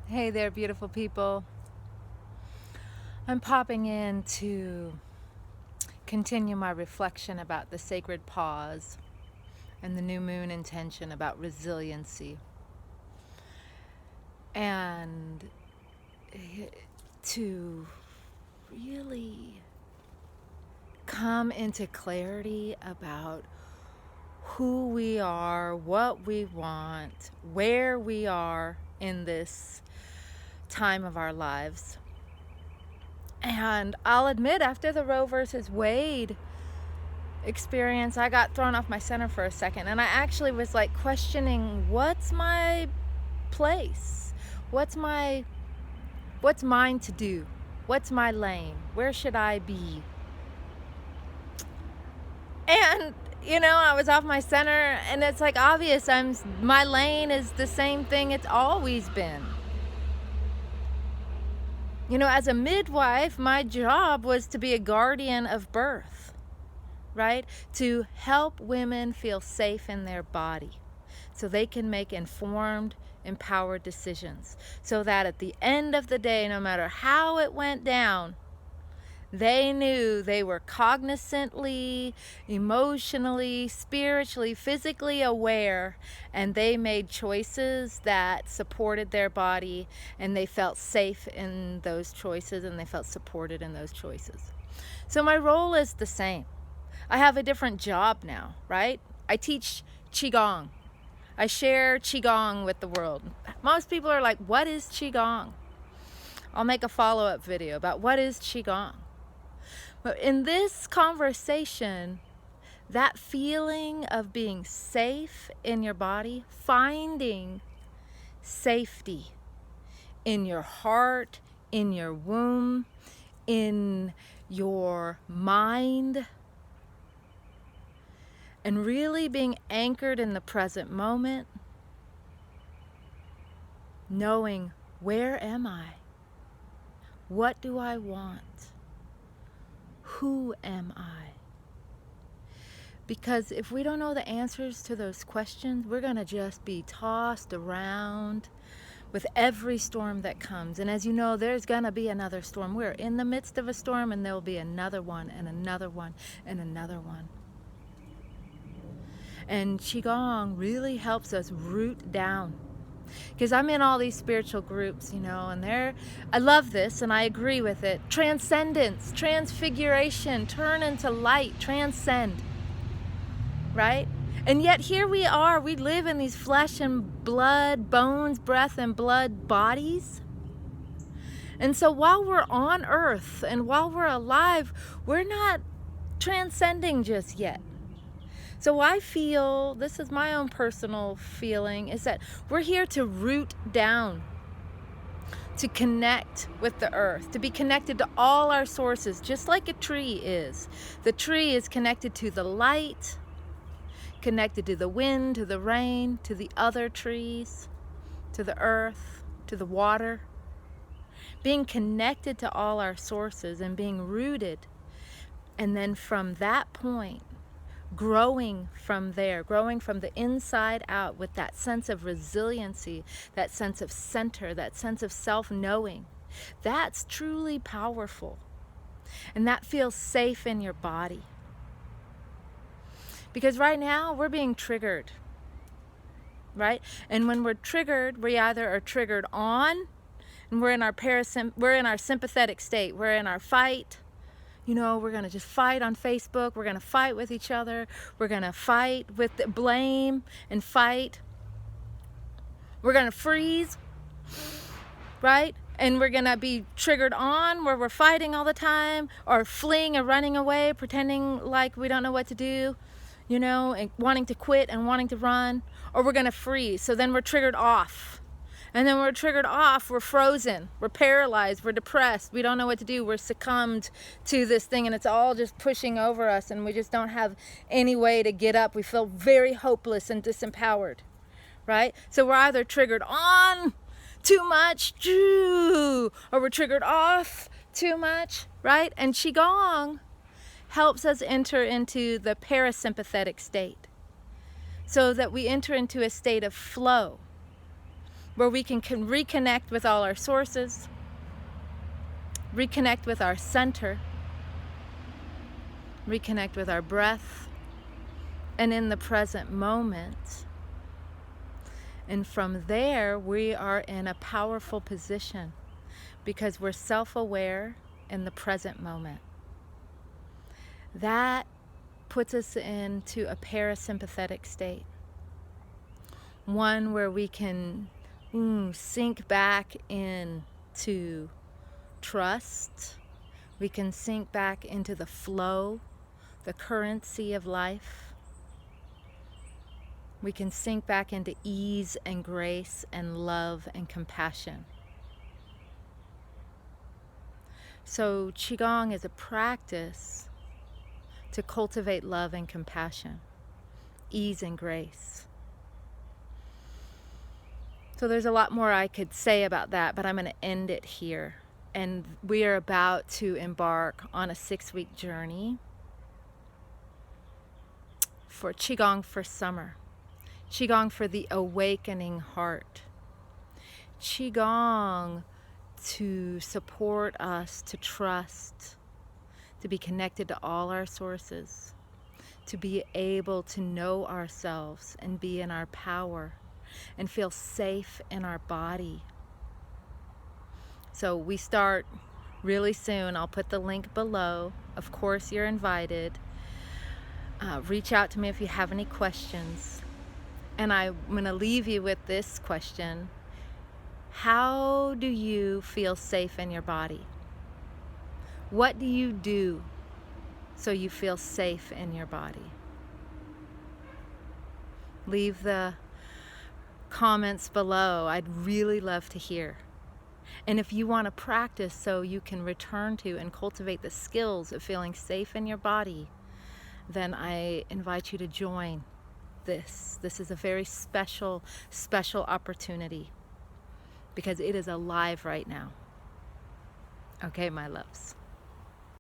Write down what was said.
Hey there, beautiful people. I'm popping in to continue my reflection about the sacred pause and the new moon intention about resiliency. And to really come into clarity about who we are, what we want, where we are in this time of our lives. And I'll admit, after the Roe versus Wade experience, I got thrown off my center for a second. And I actually was like questioning, what's my place? What's mine to do? What's my lane? Where should I be? And I was off my center, and it's like obvious. My lane is the same thing it's always been. As a midwife, my job was to be a guardian of birth, right? To help women feel safe in their body so they can make informed, empowered decisions. So that at the end of the day, no matter how it went down, they knew they were cognizantly, emotionally, spiritually, physically aware, and they made choices that supported their body, and they felt safe in those choices, and they felt supported in those choices. So my role is the same. I have a different job now, right? I teach Qigong. I share Qigong with the world. Most people are like, what is Qigong? I'll make a follow-up video about what is Qigong. But in this conversation, that feeling of being safe in your body, finding safety in your heart, in your womb, in your mind, and really being anchored in the present moment, knowing, where am I? What do I want? Who am I? Because if we don't know the answers to those questions, we're going to just be tossed around with every storm that comes. And as you know, there's going to be another storm. We're in the midst of a storm, and there will be another one, and another one, and another one. And Qigong really helps us root down. Because I'm in all these spiritual groups, and I love this and I agree with it. Transcendence, transfiguration, turn into light, transcend, right? And yet here we are, we live in these flesh and blood, bones, breath and blood bodies. And so while we're on earth and while we're alive, we're not transcending just yet. So I feel, this is my own personal feeling, is that we're here to root down, to connect with the earth, to be connected to all our sources, just like a tree is. The tree is connected to the light, connected to the wind, to the rain, to the other trees, to the earth, to the water. Being connected to all our sources and being rooted. And then from that point, growing from there, growing from the inside out with that sense of resiliency, that sense of center, that sense of self-knowing. That's truly powerful. And that feels safe in your body. Because right now, we're being triggered, right? And when we're triggered, we either are triggered on, and we're in our sympathetic state. We're in our fight. We're going to just fight on Facebook. We're going to fight with each other. We're going to fight with blame and fight. We're going to freeze, right? And we're going to be triggered on where we're fighting all the time, or fleeing or running away, pretending like we don't know what to do, and wanting to quit and wanting to run. Or we're going to freeze. So then we're triggered off. And then we're triggered off, we're frozen, we're paralyzed, we're depressed, we don't know what to do, we're succumbed to this thing, and it's all just pushing over us, and we just don't have any way to get up. We feel very hopeless and disempowered, right? So we're either triggered on too much, or we're triggered off too much, right? And Qigong helps us enter into the parasympathetic state so that we enter into a state of flow, where we can reconnect with all our sources, reconnect with our center, reconnect with our breath, and in the present moment. And from there, we are in a powerful position because we're self-aware in the present moment. That puts us into a parasympathetic state. One where we can sink back into trust. We can sink back into the flow, the currency of life. We can sink back into ease and grace and love and compassion. So Qigong is a practice to cultivate love and compassion, ease and grace. So there's a lot more I could say about that, but I'm going to end it here. And we are about to embark on a 6-week journey for Qigong for summer. Qigong for the awakening heart. Qigong to support us to trust, to be connected to all our sources, to be able to know ourselves and be in our power and feel safe in our body. So we start really soon. I'll put the link below. Of course, you're invited. Reach out to me if you have any questions. And I'm going to leave you with this question. How do you feel safe in your body? What do you do so you feel safe in your body? Leave the comments below. I'd really love to hear. And if you want to practice so you can return to and cultivate the skills of feeling safe in your body, then I invite you to join this. This is a very special, special opportunity because it is alive right now. Okay, my loves.